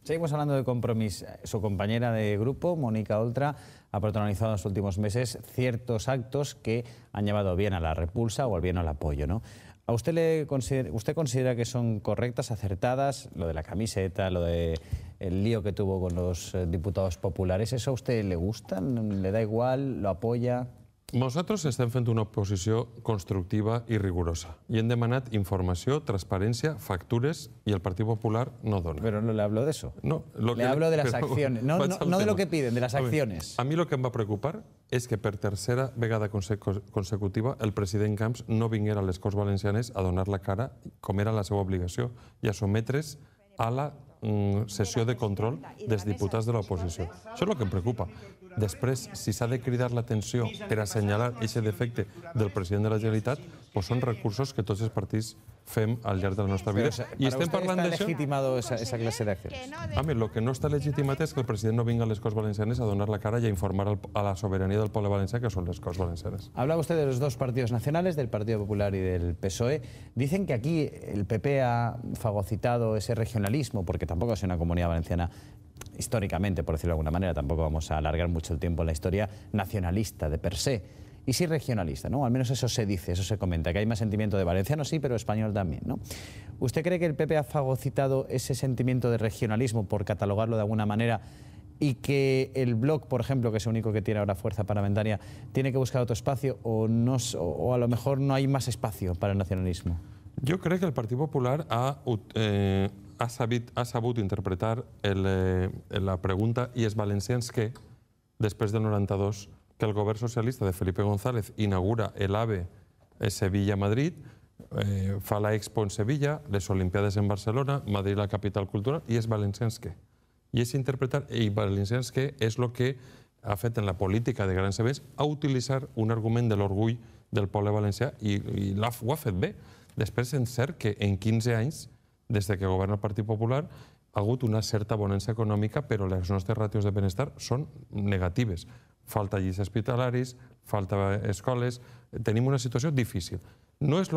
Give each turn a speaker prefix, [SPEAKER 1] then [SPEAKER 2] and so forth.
[SPEAKER 1] Seguimos hablando de Compromís. Su compañera de grupo, Mónica Oltra, ha protagonizado en los últimos meses ciertos actos que han llevado bien a la repulsa o bien al apoyo, ¿no? ¿A usted considera que son correctas, acertadas? Lo de la camiseta, lo de el lío que tuvo con los diputados populares, ¿eso a usted le gusta? ¿Le da igual? ¿Lo apoya?
[SPEAKER 2] Nosaltres estem fent una oposició constructiva i rigorosa i hem demanat informació, transparència, factures i el Partit Popular no dona.
[SPEAKER 1] Pero no le hablo de eso.
[SPEAKER 2] No,
[SPEAKER 1] le hablo de las acciones. No de lo que piden, de las acciones.
[SPEAKER 2] A mi el que em va preocupar és que per tercera vegada consecutiva el president Camps no vinguera a les Corts Valencianes a donar la cara, com era la seva obligació, i a sotmetre's a la sessió de control dels diputats de l'oposició. Això és el que em preocupa. Després, si s'ha de cridar l'atenció per assenyalar aquest defecte del president de la Generalitat, doncs són recursos que tots els partits fem al llarg de la nostra vida.
[SPEAKER 1] I estem parlant d'això? ¿Está legitimado esa clase de acciones?
[SPEAKER 2] A mi, el que no està legitimat és que el president no vingui a les Corts Valencianes a donar la cara i a informar a la sobirania del poble valencià, que són les Corts Valencianes.
[SPEAKER 1] Hablaba usted de los dos partidos nacionales, del Partido Popular y del PSOE. Dicen que aquí el PP ha fagocitado ese regionalismo, porque tampoco es una comunidad valenciana históricamente, por decirlo de alguna manera, tampoco vamos a alargar mucho el tiempo en la historia, nacionalista de per se, y sí regionalista, ¿no? Al menos eso se dice, eso se comenta, que hay más sentimiento de valenciano, sí, pero español también, ¿no? ¿Usted cree que el PP ha fagocitado ese sentimiento de regionalismo, por catalogarlo de alguna manera, y que el Bloc, por ejemplo, que es el único que tiene ahora fuerza parlamentaria, tiene que buscar otro espacio o a lo mejor no hay más espacio para el nacionalismo?
[SPEAKER 2] Jo crec que el Partit Popular ha sabut interpretar la pregunta «I els valencians què?», després del 92, que el govern socialista de Felipe González inaugura l'AVE Sevilla-Madrid, fa l'Expo en Sevilla, les Olimpiades en Barcelona, Madrid la capital cultural, i els valencians què? I és interpretar «I valencians què?» és el que ha fet en la política de grans events, a utilitzar un argument de l'orgull del poble valencià i ho ha fet bé. Després és cert que en 15 anys, des que governa el Partit Popular, ha hagut una certa bonança econòmica, però les nostres ràtios de benestar són negatives. Falta llits hospitalaris, falta escoles, tenim una situació difícil. No és